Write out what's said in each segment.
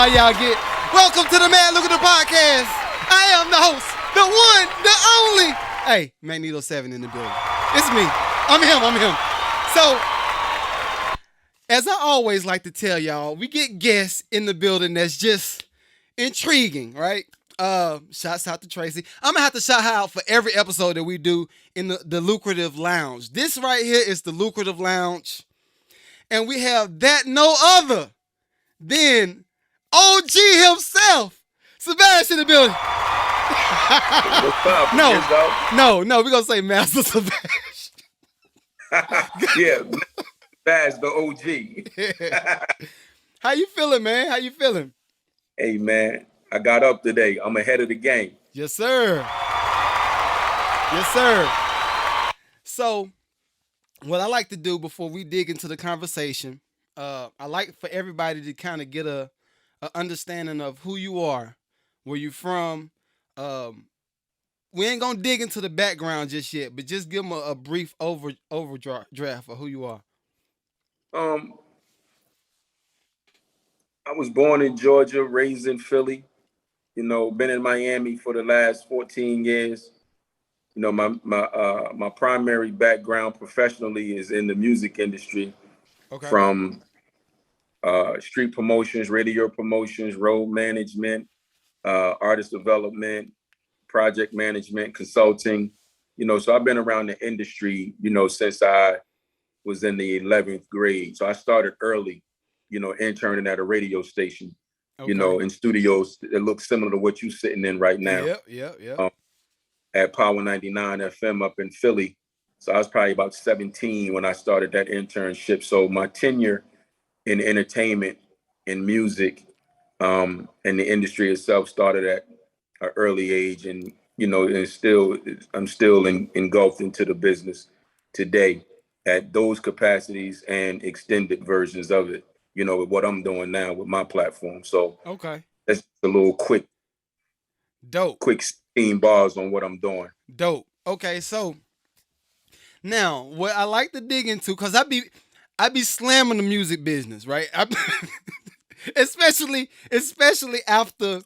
how y'all get. Welcome to the Mad Lucrative Podcast. I am the host, the one, the only. Hey, Magneto 7 in the building. It's me. I'm him. So, as I always like to tell y'all, we get guests in the building that's just intriguing, right? Shouts out to Tracee. I'm gonna have to shout her out for every episode that we do in the Lucrative Lounge. This right here is the Lucrative Lounge. And we have that no other than OG himself, Shabazz in the building. What's up? No, we're gonna say Master Shabazz. Yeah, Shabazz the OG. How you feeling, man? How you feeling? Hey, man, I got up today. I'm ahead of the game. Yes, sir. So, what I like to do before we dig into the conversation, I like for everybody to kind of get a understanding of who you are, where you from. We ain't gonna dig into the background just yet, but just give them a brief overdraft of who you are. I was born in Georgia, raised in Philly. You know, been in Miami for the last 14 years. You know, my primary background professionally is in the music industry. Okay. From street promotions, radio promotions, road management, artist development, project management, consulting. You know, so I've been around the industry, you know, since I was in the 11th grade. So I started early, you know, interning at a radio station, you know, in studios that look similar to what you're sitting in right now. Yeah. At Power 99 FM up in Philly. So I was probably about 17 when I started that internship. So my tenure in entertainment and music and the industry itself started at an early age. And, you know, I'm still engulfed into the business today at those capacities and extended versions of it, you know, with what I'm doing now with my platform. So that's a little quick 16 bars on what I'm doing. Dope. Okay, so now what I like to dig into, because I be slamming the music business, right? Especially after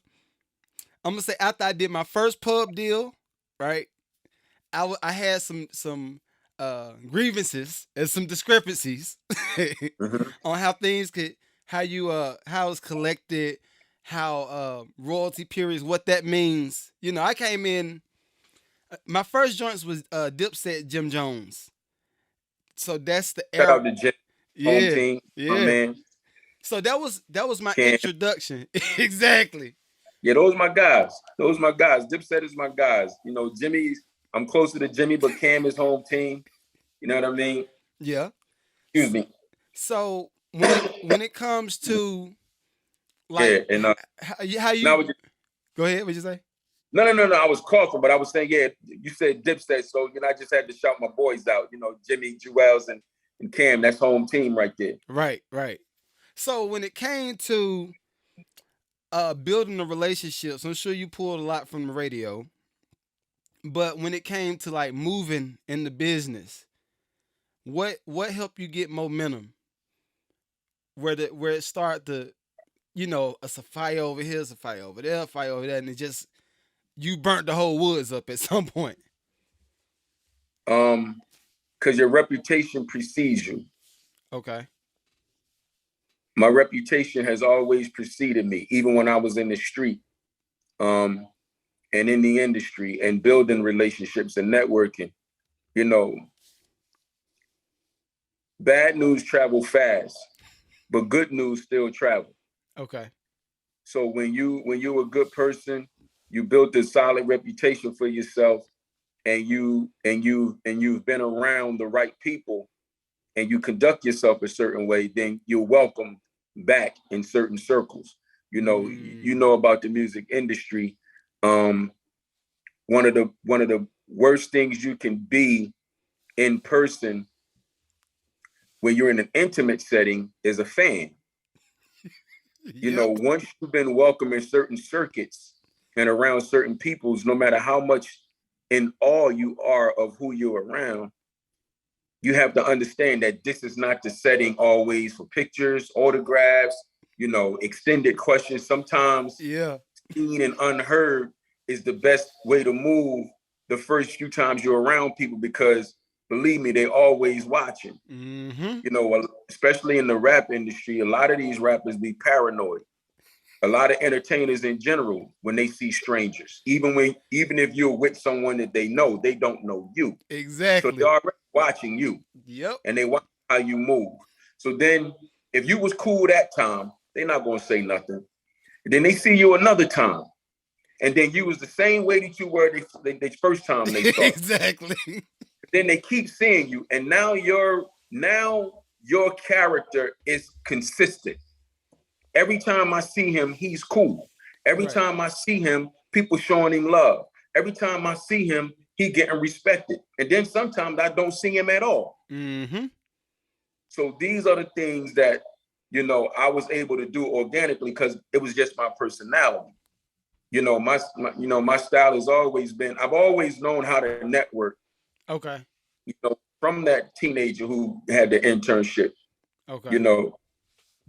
after I did my first pub deal, right? I had some grievances and some discrepancies on how things how it's collected, how royalty periods, what that means. You know, I came in. My first joints was Dipset, Jim Jones. So that's the era. Shout out to Jim, home team, my man. So that was my introduction. Exactly. Yeah, those my guys. Dipset is my guys. You know, Jimmy's. I'm closer to Jimmy, but Cam is home team. You know what I mean? Yeah. Excuse me. So when it comes to like, how you go ahead? What'd you say? No. I was Crawford, but I was saying, yeah, you said Dipset, so you know, I just had to shout my boys out. You know, Jimmy, Jewels, and Cam. That's home team right there. Right. So when it came to building the relationships, I'm sure you pulled a lot from the radio. But when it came to like moving in the business, what helped you get momentum? Where it started to, you know, it's a fire over here, it's a fire over there, fire over there, and it just, you burnt the whole woods up at some point. Because your reputation precedes you. Okay. My reputation has always preceded me, even when I was in the street, and in the industry, and building relationships and networking. You know, bad news travel fast, but good news still travel. Okay. So when you're a good person, you built a solid reputation for yourself, and you've been around the right people, and you conduct yourself a certain way, then you're welcome back in certain circles. You know, you know about the music industry. One of the worst things you can be in person when you're in an intimate setting is a fan. You know, once you've been welcome in certain circuits and around certain peoples, no matter how much in awe you are of who you're around, you have to understand that this is not the setting always for pictures, autographs, extended questions. Sometimes seen and unheard is the best way to move the first few times you're around people, because believe me, they're always watching. Especially in the rap industry, a lot of these rappers be paranoid. A lot of entertainers in general, when they see strangers, even if you're with someone that they know, they don't know you. Exactly. So they're already watching you. Yep. And they watch how you move. So then if you was cool that time, they're not going to say nothing. And then they see you another time. And then you was the same way that you were the first time they saw. Exactly. Then they keep seeing you. And now your character is consistent. Every time I see him, he's cool. Every time I see him, people showing him love. Every time I see him, he getting respected. And then sometimes I don't see him at all. So these are the things that, I was able to do organically because it was just my personality. My style has always been, I've always known how to network. Okay. From that teenager who had the internship. Okay.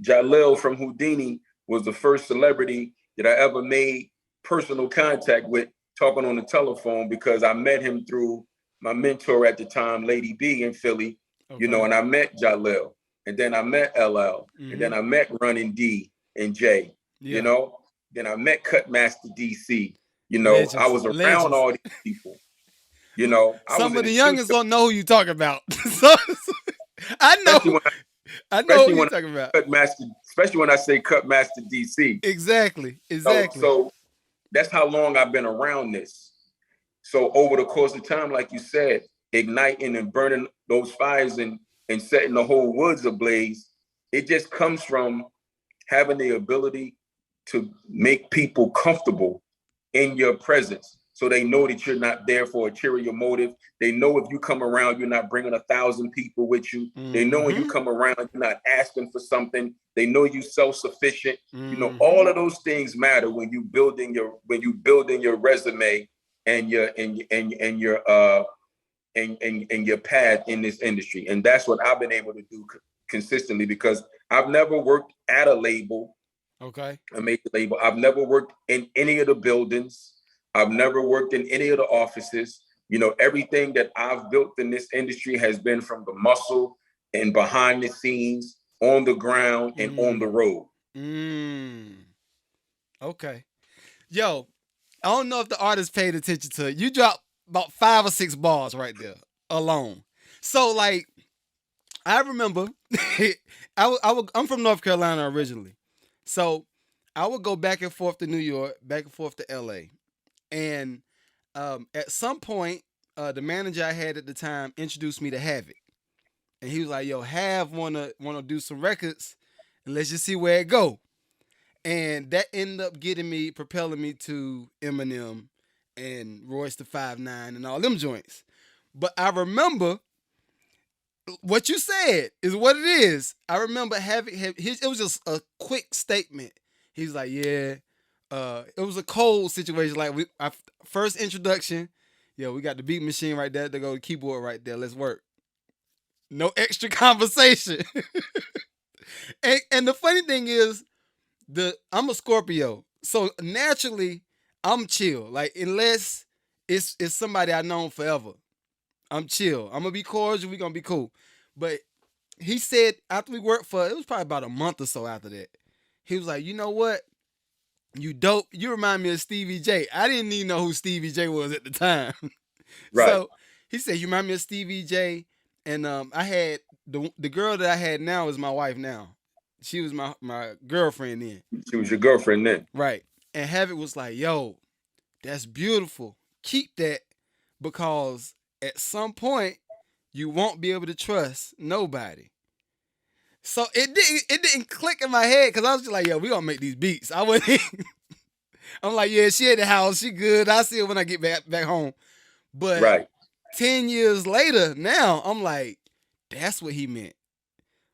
Jalil from Houdini was the first celebrity that I ever made personal contact with, talking on the telephone, because I met him through my mentor at the time, Lady B in Philly, and I met Jalil, and then I met LL, and then I met Running D and J, then I met Cutmaster DC, Legends. I was around all these people, Some of the youngest don't know who you talking about. So, I know. I know what you're talking about. Especially when I say Cutmaster DC. Exactly. So that's how long I've been around this. So over the course of time, like you said, igniting and burning those fires and setting the whole woods ablaze, it just comes from having the ability to make people comfortable in your presence. So they know that you're not there for a ulterior motive. They know if you come around, you're not bringing 1,000 people with you. They know when you come around, you're not asking for something. They know you self-sufficient. All of those things matter when you building your resume and your path in this industry. And that's what I've been able to do consistently, because I've never worked at a label. Okay. A major label. I've never worked in any of the buildings. I've never worked in any of the offices. Everything that I've built in this industry has been from the muscle and behind the scenes, on the ground and on the road. Okay. Yo, I don't know if the artist paid attention to it. You dropped about 5 or 6 bars right there alone. So like, I remember I'm from North Carolina originally. So I would go back and forth to New York, back and forth to LA. And at some point, the manager I had at the time introduced me to Havoc. And he was like, yo, Hav wanna do some records, and let's just see where it go. And that ended up propelling me to Eminem and Royce the 5'9" and all them joints. But I remember what you said is what it is. I remember it was just a quick statement. He's like, yeah, it was a cold situation. Like our first introduction, we got the beat machine right there. They go the keyboard right there. Let's work. No extra conversation. and the funny thing is, I'm a Scorpio, so naturally I'm chill. Like unless it's somebody I've known forever, I'm chill. I'm gonna be cordial. We gonna be cool. But he said after we worked it was probably about a month or so after that. He was like, you know what? You dope. You remind me of Stevie J. I didn't even know who Stevie J was at the time. Right. So he said, you remind me of Stevie J. And I had the girl that I had now is my wife now. She was my girlfriend then. She was your girlfriend then. Right. And Havoc was like, yo, that's beautiful. Keep that, because at some point you won't be able to trust nobody. So it didn't click in my head, because I was just like, yo, we gonna make these beats. I'm like, yeah, she at the house, she good. I'll see her when I get back home. But 10 years later, now I'm like, that's what he meant.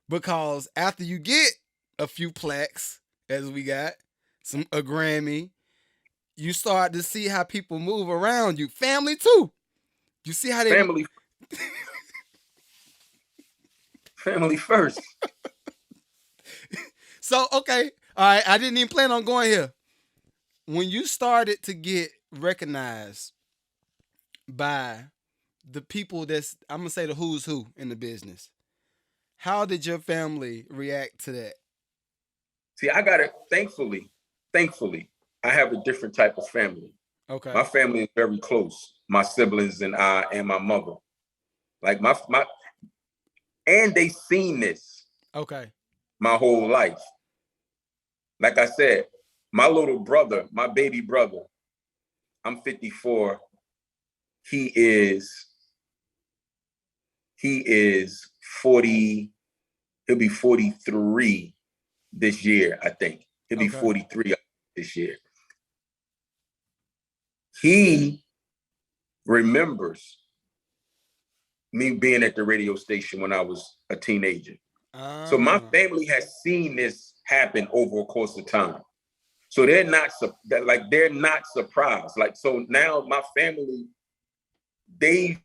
Because after you get a few plaques, as we got, a Grammy, you start to see how people move around you. Family too. You see how they family first. So okay, All right, I didn't even plan on going here. When you started to get recognized by the people that's, I'm gonna say, the who's who in the business, how did your family react to that? See, I got it. Thankfully, I have a different type of family. Okay. My family is very close. My siblings and I and my mother. Like my and they seen this Okay. my whole life. Like I said, my little brother, my baby brother, I'm 54. He is 40, he'll be 43 this year, I think. He'll be Okay. 43 this year. He remembers me being at the radio station when I was a teenager. So my family has seen this happen over a course of time. So they're not surprised. Like, so now my family, they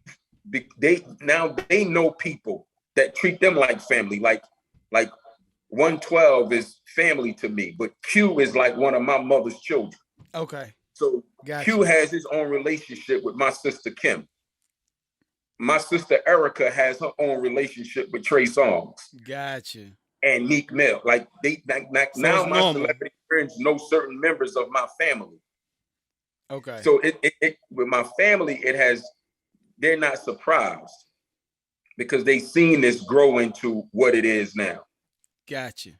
know people that treat them like family. Like 112 is family to me, but Q is like one of my mother's children. Okay. So Gotcha. Q has his own relationship with my sister Kim. My sister Erica has her own relationship with Trey Songz. Gotcha. And Meek Mill. Like now my normal. celebrity friends know certain members of my family. Okay. So it with my family, they're not surprised because they've seen this grow into what it is now. Gotcha.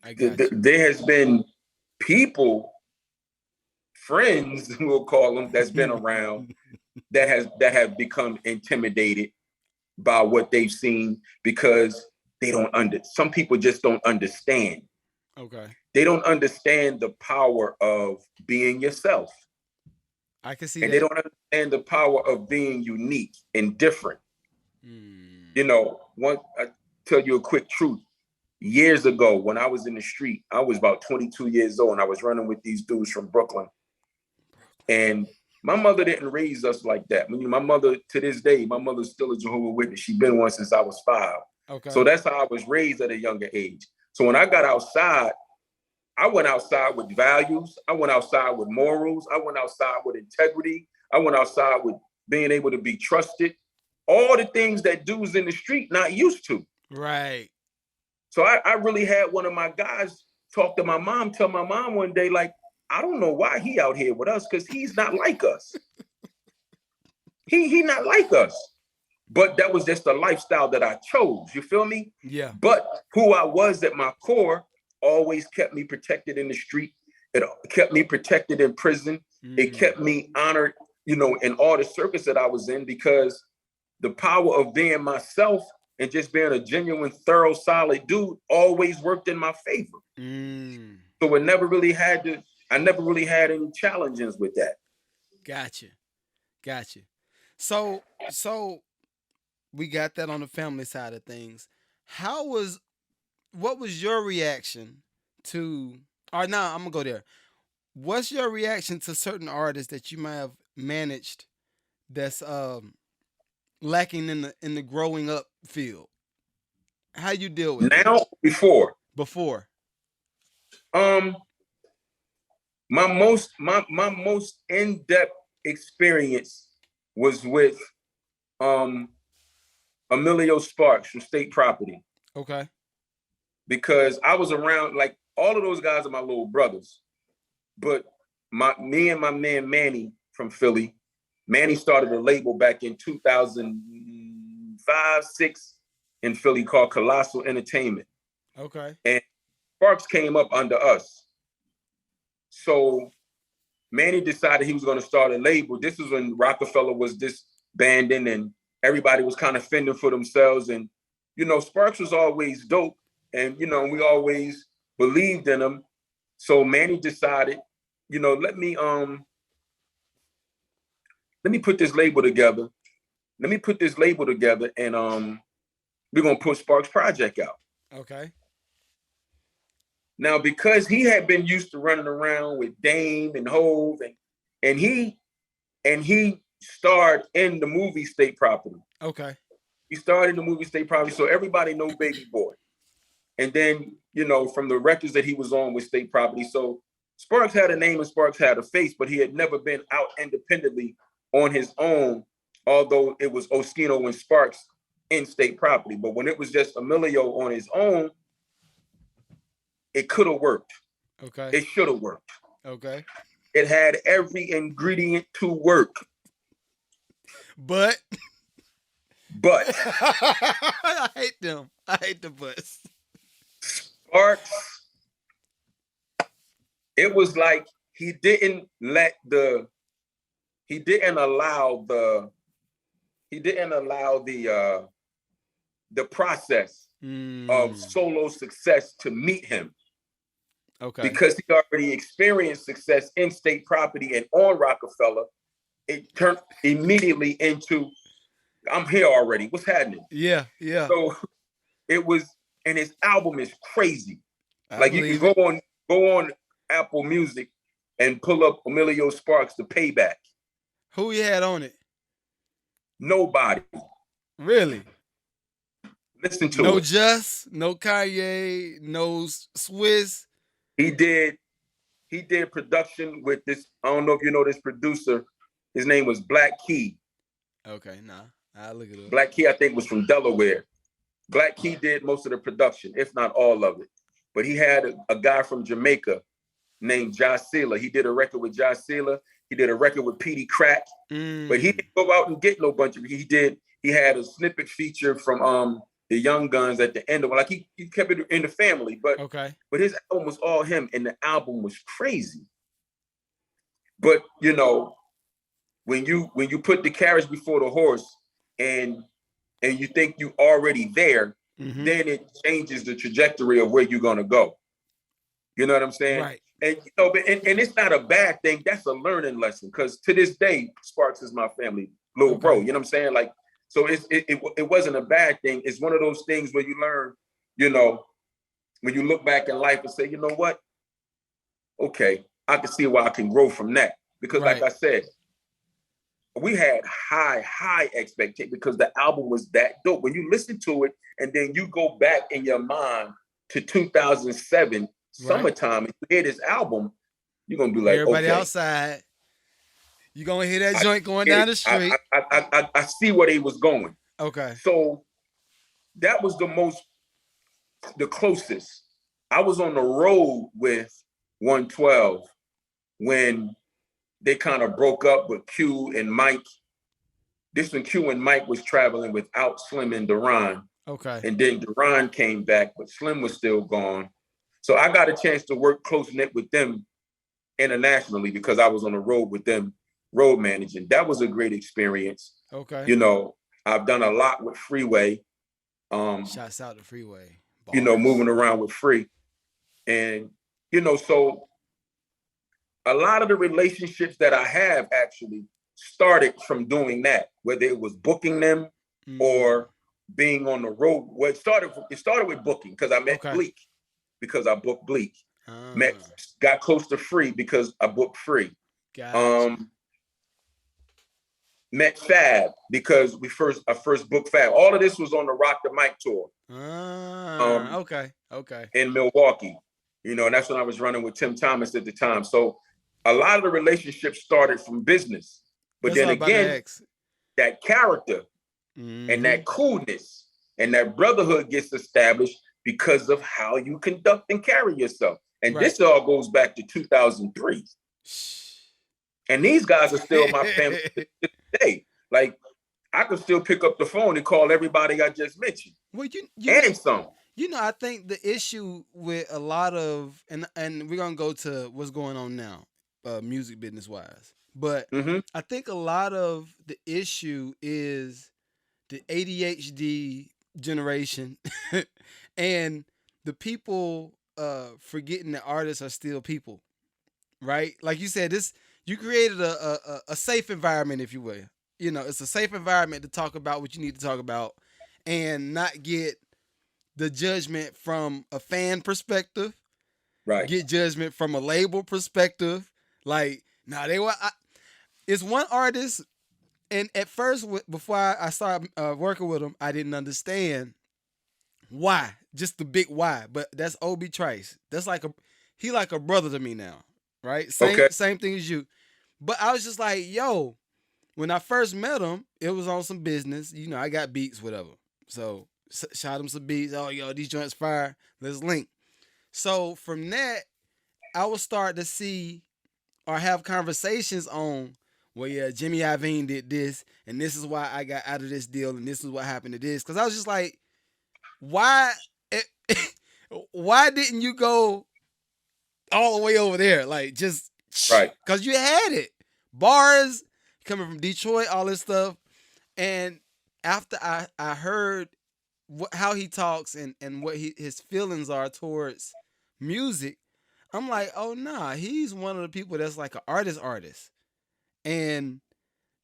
I got you. There has been people, friends, we'll call them, that's been around that have become intimidated by what they've seen because some people just don't understand. Okay. They don't understand the power of being yourself. I can see and that. They don't understand the power of being unique and different. You know, I tell you a quick truth. Years ago, when I was in the street, I was about 22 years old and I was running with these dudes from Brooklyn. And my mother didn't raise us like that. I mean, my mother, to this day, my mother's still a Jehovah's Witness. She's been one since I was 5. Okay. So that's how I was raised at a younger age. So when I got outside, I went outside with values. I went outside with morals. I went outside with integrity. I went outside with being able to be trusted. All the things that dudes in the street not used to. Right. So I really had one of my guys talk to my mom, tell my mom one day, like, I don't know why he out here with us because he's not like us. He not like us. But that was just the lifestyle that I chose. You feel me? Yeah. But who I was at my core always kept me protected in the street. It kept me protected in prison. It kept me honored, you know, in all the circus that I was in, because the power of being myself and just being a genuine, thorough, solid dude always worked in my favor. So I never really had any challenges with that. Gotcha. So we got that on the family side of things. What was your reaction to, or now I'm gonna go there. What's your reaction to certain artists that you might have managed that's lacking in the growing up field? How you deal with now that? Before my most in-depth experience was with Emilio Sparks from State Property. Okay. Because I was around, like, all of those guys are my little brothers. But me and my man Manny from Philly, Manny started a label back in 2005-6 in Philly called Colossal Entertainment. Okay. And Sparks came up under us. So Manny decided he was going to start a label. This was when Rockefeller was disbanding and everybody was kind of fending for themselves. And, you know, Sparks was always dope. And, you know, we always believed in him. So Manny decided, you know, let me put this label together. And we're going to put Sparks' project out. Okay. Now, because he had been used to running around with Dame and Hove, and he starred in the movie State Property. Okay. He starred in the movie State Property, so everybody know Baby Boy. And then, from the records that he was on with State Property. So Sparks had a name and Sparks had a face, but he had never been out independently on his own, although it was Oskino and Sparks in State Property. But when it was just Emilio on his own, it could have worked. Okay. It should have worked. Okay. It had every ingredient to work. But I hate them. I hate the butts. Sparks, it was like he didn't allow the process of solo success to meet him. Okay. Because he already experienced success in State Property and on Rockefeller. It turned immediately into, I'm here already. What's happening? Yeah. So it was, and his album is crazy. Like you can go on Apple Music and pull up Emilio Sparks, The Payback. Who he had on it? Nobody. Really? Listen to it. No Just, no Kanye, no Swiss. He did production with this. I don't know if you know this producer. His name was Black Key. Okay, nah. I'll look it up. Black Key, I think, was from Delaware. Black Key did most of the production, if not all of it. But he had a guy from Jamaica named Josh Sealer. He did a record with Josh Sealer. He did a record with Petey Crack. But he didn't go out and get no bunch of it. He had a snippet feature from the Young Guns at the end of it. Like he kept it in the family. But his album was all him, and the album was crazy. But when you put the carriage before the horse and you think you already there, then it changes the trajectory of where you're gonna go. You know what I'm saying? Right. And and it's not a bad thing. That's a learning lesson. Because to this day, Sparks is my family little bro. You know what I'm saying? Like, so it wasn't a bad thing. It's one of those things where you learn, when you look back in life and say, you know what? Okay, I can see why I can grow from that. Because like I said, we had high expectations because the album was that dope. When you listen to it and then you go back in your mind to 2007, summertime, and you hear this album, you're going to be like, everybody outside. You're going to hear that joint going down the street. I see where they was going. Okay. So that was the closest. I was on the road with 112 when they kind of broke up with Q and Mike. This when Q and Mike was traveling without Slim and Duran. Okay. And then Duran came back, but Slim was still gone. So I got a chance to work close-knit with them internationally because I was on the road with them, road managing. That was a great experience. Okay. I've done a lot with Freeway. Shouts out to Freeway. Moving around with Free. And, so a lot of the relationships that I have actually started from doing that, whether it was booking them or being on the road. Well, it started with booking because I met Bleak, because I booked Bleak. Got close to Free because I booked Free. Gotcha. Met Fab because I first booked Fab. All of this was on the Rock the Mic tour. Okay. In Milwaukee. And that's when I was running with Tim Thomas at the time. So a lot of the relationships started from business. But then again, that character and that coolness and that brotherhood gets established because of how you conduct and carry yourself. And this all goes back to 2003. And these guys are still my family today. Like, I can still pick up the phone and call everybody I just mentioned. Well, and some. I think the issue with a lot of, and we're going to go to what's going on now, music business wise. But I think a lot of the issue is the ADHD generation and the people forgetting that artists are still people, right? Like you said, you created a safe environment, if you will. It's a safe environment to talk about what you need to talk about and not get the judgment from a fan perspective, right? Get judgment from a label perspective. Like, it's one artist, and at first, before I started working with him, I didn't understand Why? Just the big why. But that's OB Tracee. That's like he like a brother to me now, right? Okay. Same thing as you. But I was just like, yo, when I first met him, it was on some business. You know, I got beats, whatever. So shot him some beats. Oh, yo, these joints fire. Let's link. So from that, I would start to see or have conversations on, well, yeah, Jimmy Iovine did this, and this is why I got out of this deal, and this is what happened to this. Because I was just like, why, why didn't you go all the way over there? Like, just Right. because you had it, bars coming from Detroit, all this stuff, and after I heard how he talks and what his feelings are towards music, I'm like, oh nah, he's one of the people that's like an artist, and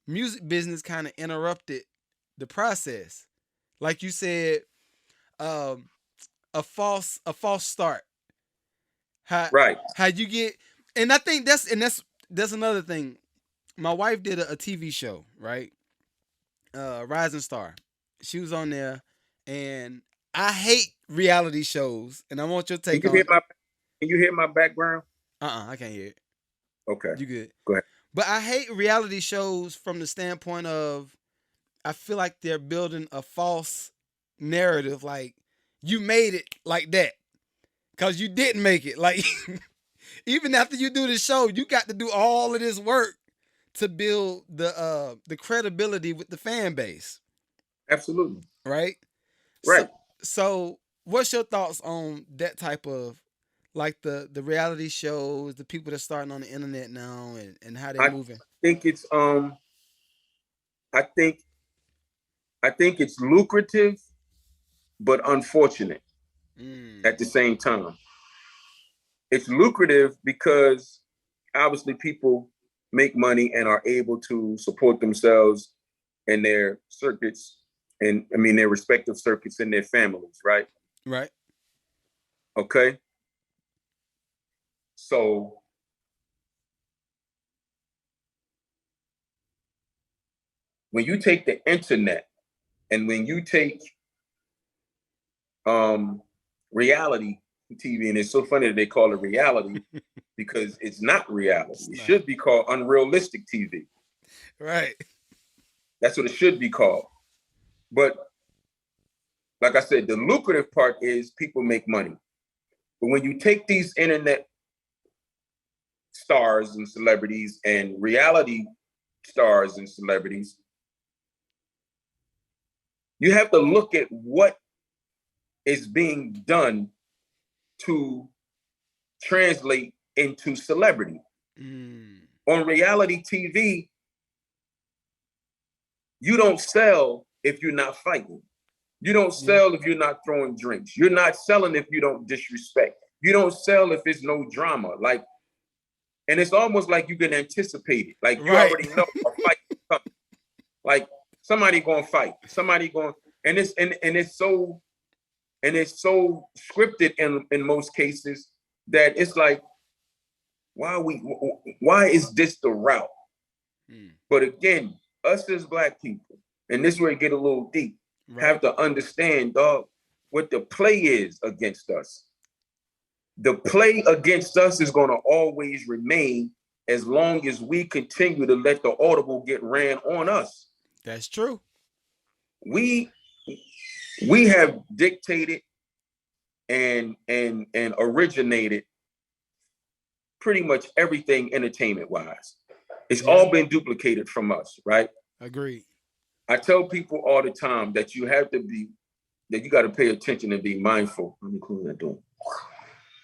music business kind of interrupted the process. Like you said, um, a false start. Right. How you get, and I think that's another thing. My wife did a TV show, right? Rising Star. She was on there, and I hate reality shows, and I want your Can take you on hear it. my background? I can't hear it. Okay. You good? Go ahead. But I hate reality shows from the standpoint of I feel like they're building a false narrative, like you made it like that, cause you didn't make it. Like even after you do the show, you got to do all of this work to build the credibility with the fan base, Absolutely. right? So Right. so what's your thoughts on that type of like the reality shows, the people that's starting on the internet now and how they're I moving? think it's I think I think it's lucrative but unfortunate Mm, at the same time. It's lucrative because obviously people make money and are able to support themselves and their circuits, and I mean their respective circuits and their families, right? right. Okay. So when you take the internet and when you take um reality TV, and it's so funny that they call it reality because it's not reality. It's It not. should be called unrealistic TV. Right. That's what it should be called. But like I said, the lucrative part is people make money. But when you take these internet stars and celebrities and reality stars and celebrities, you have to look at what is being done to translate into celebrity. Mm, On reality TV, you don't sell if you're not fighting. You don't yeah. sell if you're not throwing drinks. You're not selling if you don't disrespect. You don't sell if it's no drama. Like, and it's almost like you can anticipate it. Like you Right. already know a fight is coming. Like somebody gonna fight. Somebody going, and it's so scripted in most cases that it's like, why is this the route? Mm, But again, us as Black people, and this is where it get a little deep, right. have to understand, dog, what the play is against us. The play against us is going to always remain as long as we continue to let the audible get ran on us. That's true. We we have dictated and originated pretty much everything entertainment wise. It's Yeah. all been duplicated from us, right? Agreed. I tell people all the time that you got to pay attention and be mindful. Let me close that door.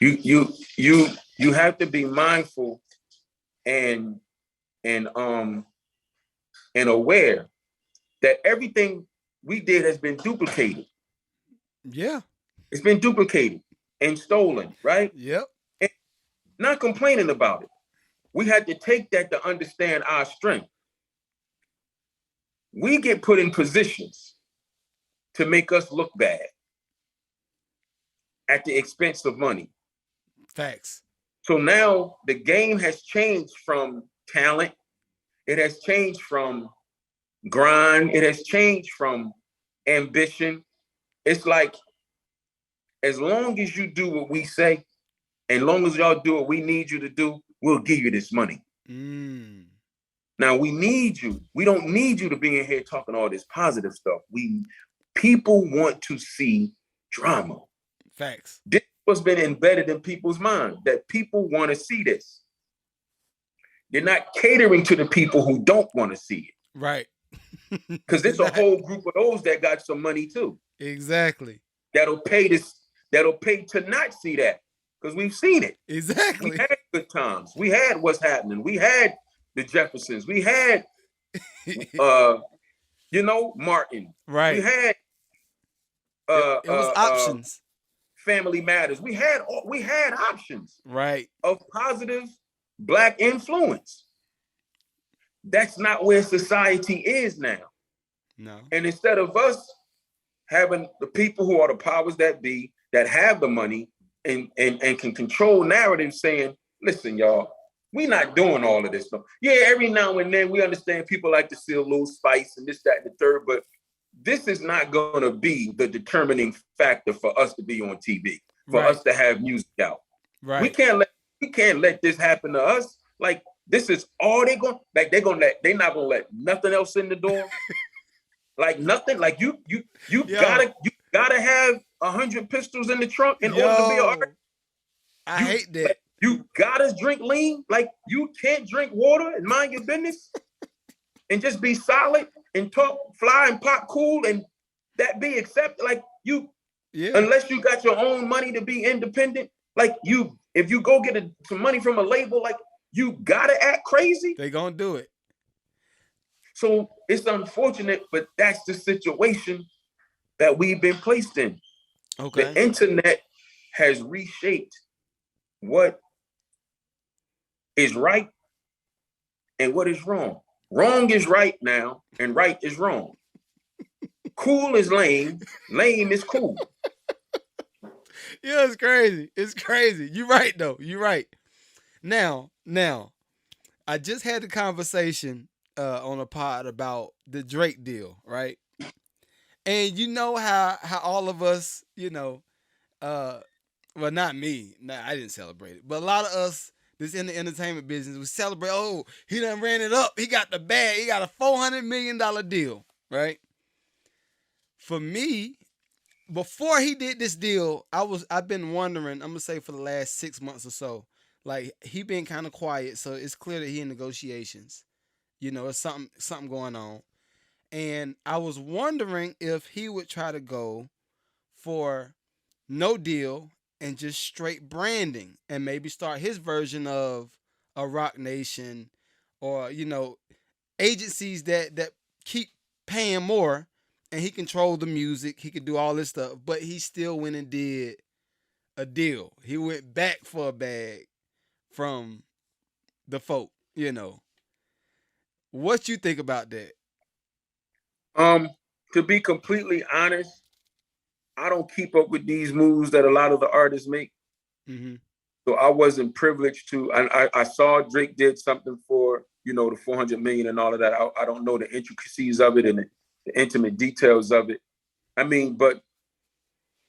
You have to be mindful and and um and aware that everything we did has been duplicated. Yeah. It's been duplicated and stolen, right? Yep. And not complaining about it. We had to take that to understand our strength. We get put in positions to make us look bad at the expense of money. Facts. So now the game has changed from talent. It has changed from grind. It has changed from ambition. It's like as long as you do what we say, and long as y'all do what we need you to do, we'll give you this money. Now we need you. We don't need you to be in here talking all this positive stuff. People want to see drama. Facts. This what's been embedded in people's mind, that people want to see this. They're not catering to the people who don't want to see it. Right. Because there's a whole group of those that got some money too. Exactly. That'll pay to not see that. Because we've seen it. Exactly. We had good times. We had What's Happening. We had the Jeffersons. We had Martin. Right. We had it was options. Family Matters. We had options. Right. Of positive Black influence. That's not where society is now. No. And instead of us having the people who are the powers that be, that have the money and can control narratives, saying, listen, y'all, we not doing all of this stuff. Yeah, every now and then we understand people like to see a little spice and this, that, and the third, but this is not going to be the determining factor for us to be on TV, for us to have music out. Right. We can't let this happen to us. Like, this is all they're not gonna let nothing else in the door. Like nothing. Like you gotta have 100 pistols in the trunk in order to be an artist. I hate that. Like, you gotta drink lean. Like, you can't drink water and mind your business and just be solid and talk, fly and pop cool and that be accepted. Like unless you got your own money to be independent, like if you go get some money from a label, like you gotta act crazy. They gonna do it. So it's unfortunate, but that's the situation that we've been placed in. Okay. The internet has reshaped what is right and what is wrong. Wrong is right now, and right is wrong. Cool is lame, lame is cool. Yeah, it's crazy. It's crazy. You're right, though. You're right. Now, I just had a conversation on a pod about the Drake deal, right? And you know how all of us, well, not me. Nah, I didn't celebrate it. But a lot of us that's in the entertainment business, we celebrate, oh, he done ran it up. He got the bag. He got a $400 million deal, right? For me, before he did this deal, I've been wondering, I'm going to say for the last 6 months or so, like, he been kind of quiet, so it's clear that he in negotiations. It's something going on. And I was wondering if he would try to go for no deal and just straight branding and maybe start his version of a Rock Nation or, agencies that keep paying more and he controlled the music. He could do all this stuff, but he still went and did a deal. He went back for a bag from the folk, What you think about that? To be completely honest, I don't keep up with these moves that a lot of the artists make. Mm-hmm. So I wasn't privileged to. I saw Drake did something for, the 400 million and all of that. I don't know the intricacies of it and the intimate details of it. I mean, but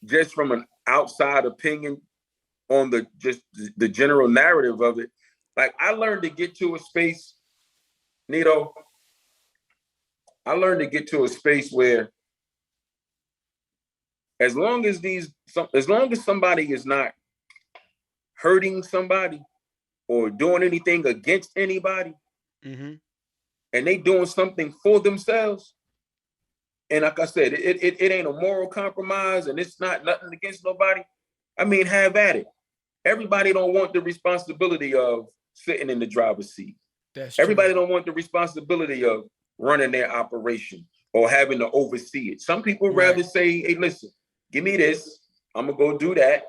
just from an outside opinion on the general narrative of it, like I learned to get to a space, Nito. I learned to get to a space where as long as somebody is not hurting somebody or doing anything against anybody, mm-hmm. and they doing something for themselves, and like I said, it ain't a moral compromise and it's not nothing against nobody, I mean, have at it. Everybody don't want the responsibility of sitting in the driver's seat. That's true. Everybody don't want the responsibility of running their operation or having to oversee it. Some people rather say, hey, listen, give me this, I'm gonna go do that.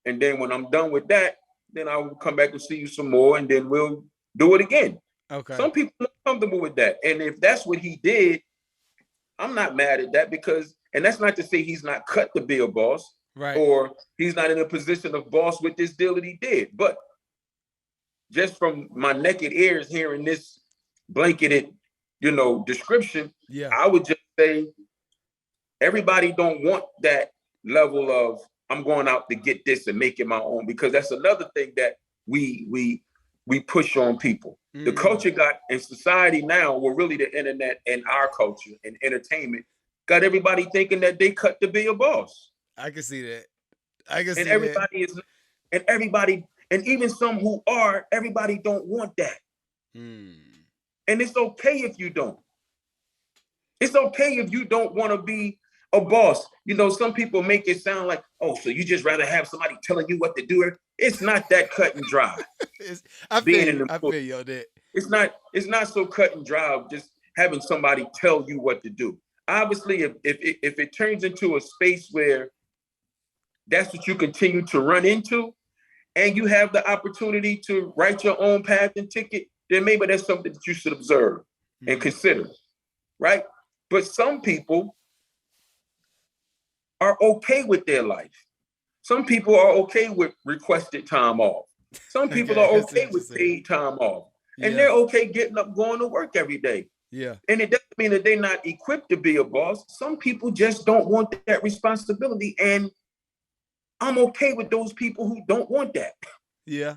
And then when I'm done with that, then I will come back and see you some more and then we'll do it again. Okay. Some people are comfortable with that. And if that's what he did, I'm not mad at that and that's not to say he's not cut to be a boss, right? Or he's not in a position of boss with this deal that he did. But just from my naked ears hearing this blanketed, description, I would just say everybody don't want that level of I'm going out to get this and make it my own, because that's another thing that we push on people. The culture got in society now, well, really the internet and our culture and entertainment got everybody thinking that they cut to be a boss. I can see that. I can see everybody that. And everybody, and even some who are, everybody don't want that. And it's okay if you don't. It's okay if you don't want to be a boss. You know, some people make it sound like, oh, so you just rather have somebody telling you what to do. It's not that cut and dry. I feel you on that. It's not so cut and dry just having somebody tell you what to do. Obviously, if it turns into a space where that's what you continue to run into, and you have the opportunity to write your own path and ticket, then maybe that's something that you should observe and consider, right? But some people are okay with their life. Some people are okay with requested time off. Some people are okay with paid time off. And they're okay getting up, going to work every day. Yeah. And it doesn't mean that they're not equipped to be a boss. Some people just don't want that responsibility. And I'm okay with those people who don't want that. Yeah.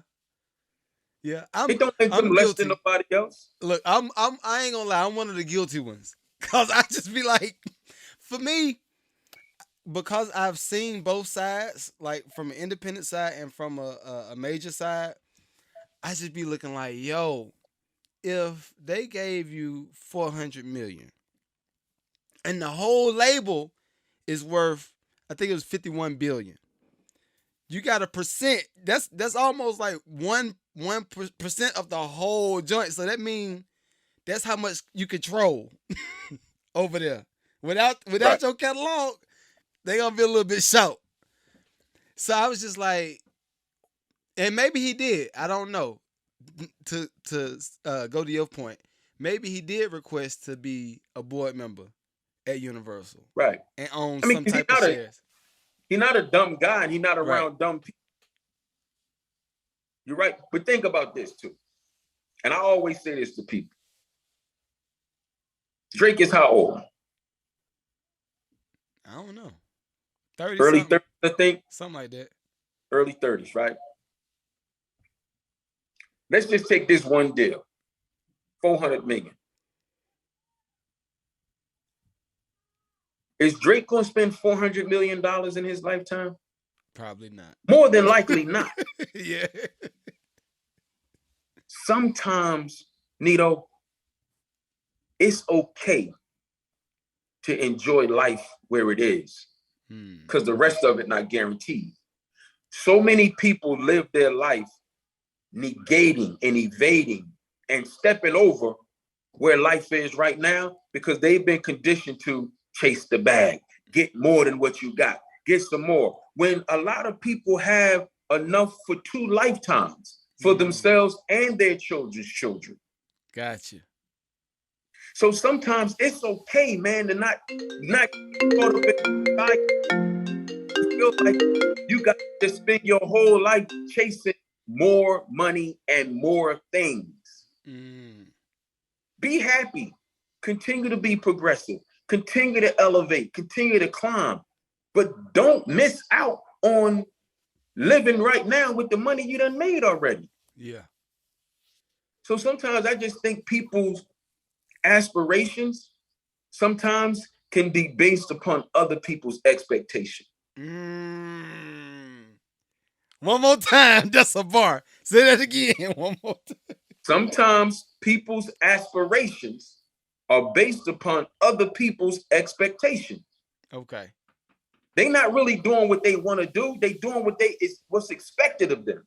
Yeah. It don't make them less than nobody else. Look, I ain't gonna lie, I'm one of the guilty ones. Cause I just be like, for me, because I've seen both sides, like from an independent side and from a major side, I just be looking like, yo, if they gave you 400 million and the whole label is worth, I think it was 51 billion. You got a percent. That's almost like 1% of the whole joint. So that means that's how much you control over there. Without right. Your catalog, they gonna be a little bit short. So I was just like, and maybe he did. I don't know. To go to your point, maybe he did request to be a board member at Universal, right? And own some type of shares. He's not a dumb guy, and he's not around dumb people. You're right, but think about this too. And I always say this to people. Drake is how old? I don't know. 30. Early 30s, I think. Something like that. Early 30s, right? Let's just take this one deal. 400 million. Is Drake going to spend $400 million in his lifetime? Probably not. More than likely not. Yeah. Sometimes, Nito, it's okay to enjoy life where it is, because the rest of it not guaranteed. So many people live their life negating and evading and stepping over where life is right now because they've been conditioned to chase the bag, get more than what you got, get some more. When a lot of people have enough for 2 lifetimes for themselves and their children's children. Gotcha. So sometimes it's okay, man, to not feel like you got to spend your whole life chasing more money and more things. Be happy. Continue to be progressive. Continue to elevate. Continue to climb. But don't miss out on living right now with the money you done made already. Yeah. So sometimes I just think people's aspirations sometimes can be based upon other people's expectation. One more time. That's a bar. Say that again. One more time. Sometimes people's aspirations are based upon other people's expectations. Okay. They're not really doing what they want to do. They doing what's expected of them.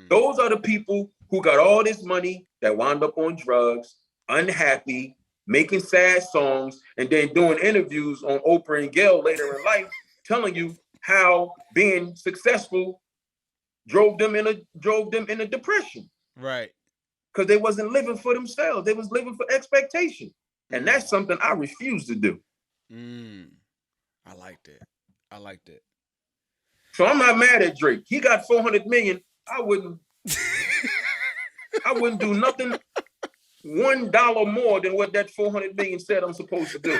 Those are the people who got all this money that wound up on drugs, unhappy, making sad songs, and then doing interviews on Oprah and Gail later in life, telling you how being successful drove them in a depression. Right. Because they wasn't living for themselves. They was living for expectation. And that's something I refuse to do. I like that. So I'm not mad at Drake. He got 400 million. I wouldn't do nothing $1 more than what that 400 million said I'm supposed to do.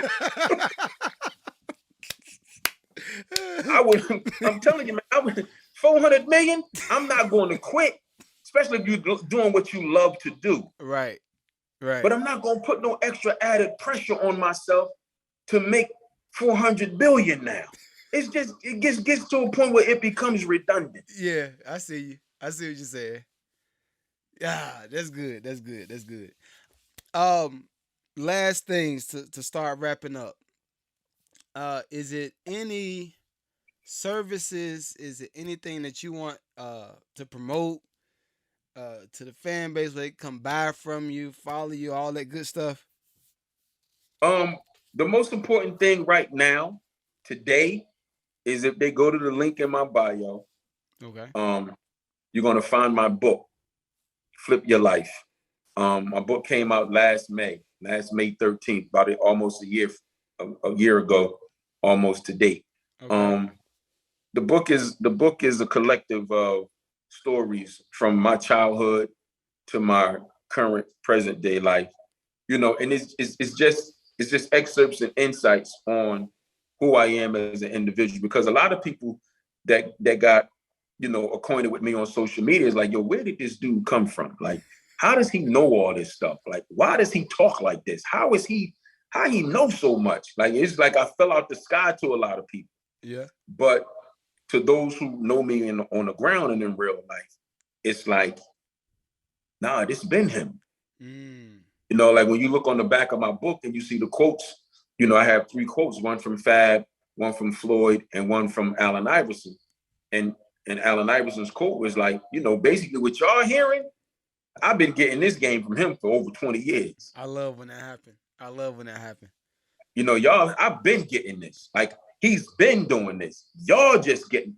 I'm telling you, man, 400 million, I'm not going to quit, especially if you're doing what you love to do. Right. Right. But I'm not going to put no extra added pressure on myself to make 400 billion now. It's just, it gets to a point where it becomes redundant. Yeah, I see you. I see what you're saying. Yeah, that's good. That's good. That's good. Last things to start wrapping up. Is it any services? Is it anything that you want to promote to the fan base where they come buy from you, follow you, all that good stuff? The most important thing right now, today, is if they go to the link in my bio, Okay. you're gonna find my book, Flip Your Life. My book came out last May 13th, almost a year ago, almost to date. Okay. The book is a collective of stories from my childhood to my current present day life, and it's just excerpts and insights on who I am as an individual, because a lot of people that got acquainted with me on social media is like, yo, where did this dude come from? Like, how does he know all this stuff? Like, why does he talk like this? How he knows so much? Like, it's like I fell out the sky to a lot of people. Yeah. But to those who know me on the ground and in real life, it's like, nah, this been him. Like when you look on the back of my book and you see the quotes, I have 3 quotes, one from Fab, one from Floyd, and one from Allen Iverson. And Allen Iverson's quote was like, basically what y'all hearing, I've been getting this game from him for over 20 years. I love when that happened. Y'all, I've been getting this. Like, he's been doing this. Y'all just getting,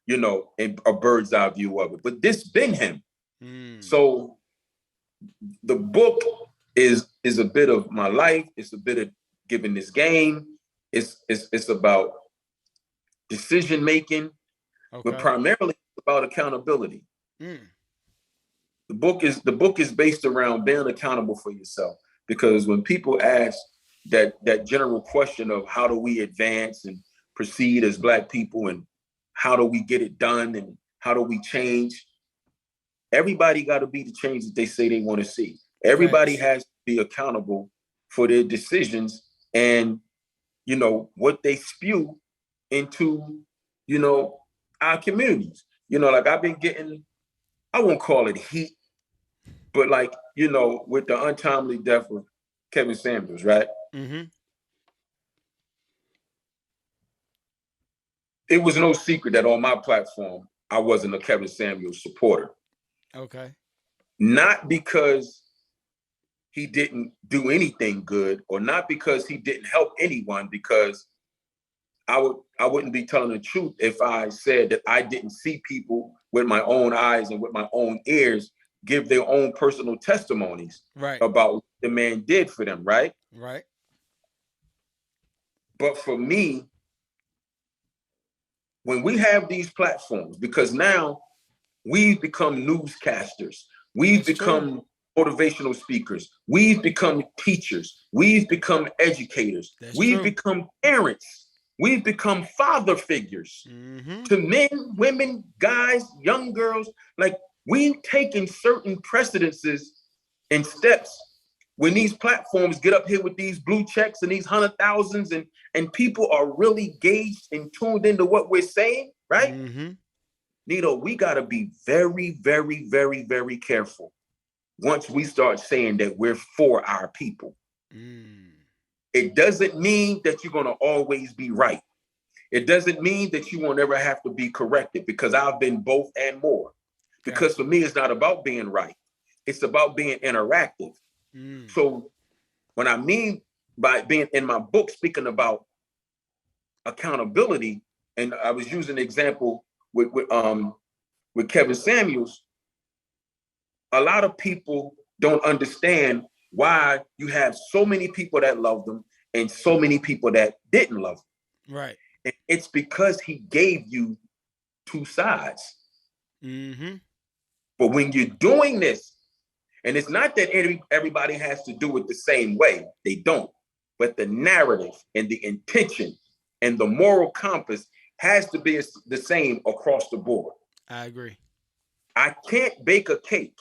a bird's eye view of it. But this been him. So the book is a bit of my life. It's a bit of giving this game. It's about decision making, but primarily about accountability. The book is based around being accountable for yourself, because when people ask that general question of how do we advance and proceed as Black people, and how do we get it done, and how do we change, everybody got to be the change that they say they want to see. Everybody has to be accountable for their decisions and what they spew into our communities. Like, I've been getting, I won't call it heat, but like, with the untimely death of Kevin Samuels, right? It was no secret that on my platform, I wasn't a Kevin Samuels supporter. Okay. Not because he didn't do anything good, or not because he didn't help anyone, because I wouldn't be telling the truth if I said that I didn't see people with my own eyes and with my own ears give their own personal testimonies about what the man did for them, right? Right. But for me, when we have these platforms, because now we've become newscasters, we've become motivational speakers, we've become teachers, we've become educators, we've become parents, we've become father figures to men, women, guys, young girls. Like, we've taken certain precedences and steps when these platforms get up here with these blue checks and these 100,000s, and people are really gauged and tuned into what we're saying, right? Nito, we got to be very, very, very, very careful once we start saying that we're for our people. It doesn't mean that you're going to always be right. It doesn't mean that you won't ever have to be corrected, because I've been both and more. Because for me, it's not about being right. It's about being interactive. So when I mean by being in my book, speaking about accountability, and I was using the example with Kevin Samuels, a lot of people don't understand why you have so many people that love them and so many people that didn't love them. Right. And it's because he gave you 2 sides. But when you're doing this, and it's not that everybody has to do it the same way, they don't, but the narrative and the intention And the moral compass has to be the same across the board. I agree. I can't bake a cake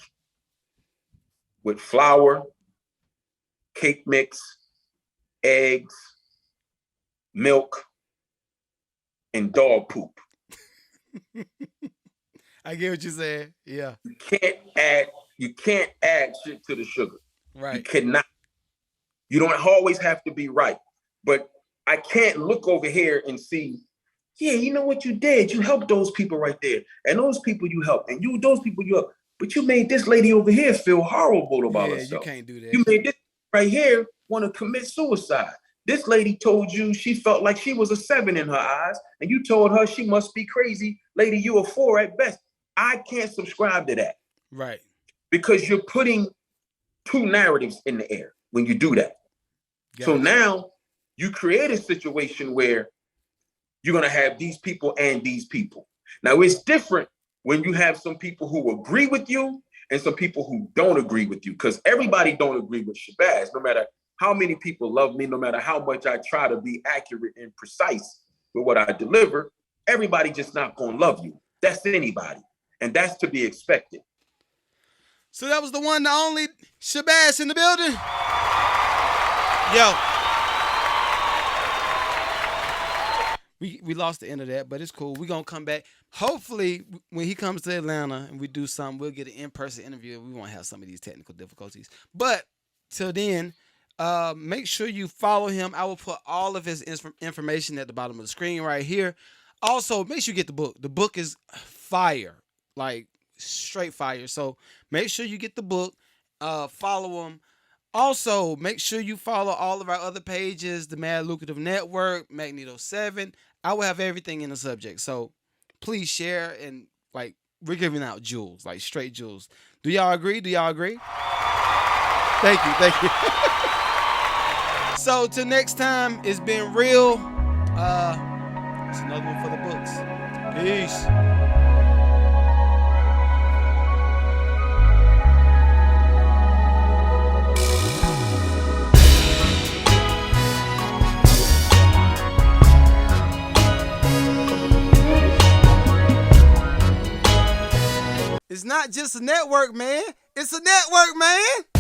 with flour, cake mix, eggs, milk, and dog poop. I get what you're saying. Yeah. You can't add shit to the sugar. Right. You cannot. You don't always have to be right. But I can't look over here and see, yeah, you know what you did? You helped those people right there. And those people you helped. And those people you helped. But you made this lady over here feel horrible about herself. You can't do that. You made this right here want to commit suicide. This lady told you she felt like she was a 7 in her eyes, and you told her she must be crazy. Lady, you a 4 at best. I can't subscribe to that. Right. Because you're putting 2 narratives in the air when you do that. So now you create a situation where you're going to have these people and these people. Now it's different when you have some people who agree with you and some people who don't agree with you, because everybody don't agree with Shabazz. No matter how many people love me, no matter how much I try to be accurate and precise with what I deliver, everybody just not going to love you. That's anybody. And that's to be expected. So that was the one, the only Shabazz in the building. Yo. We lost the end of that, but it's cool. We're going to come back. Hopefully, when he comes to Atlanta and we do something, we'll get an in-person interview. We won't have some of these technical difficulties. But till then, make sure you follow him. I will put all of his information at the bottom of the screen right here. Also, make sure you get the book. The book is fire, like straight fire. So make sure you get the book. Follow him. Also, make sure you follow all of our other pages, the Mad Lucrative Network, Magneto 7. I will have everything in the subject. So please share, and like, we're giving out jewels, like straight jewels. Do y'all agree? Do y'all agree? Thank you. Thank you. So till next time, it's been real. It's another one for the books. Peace. It's not just a network, man. It's a network, man.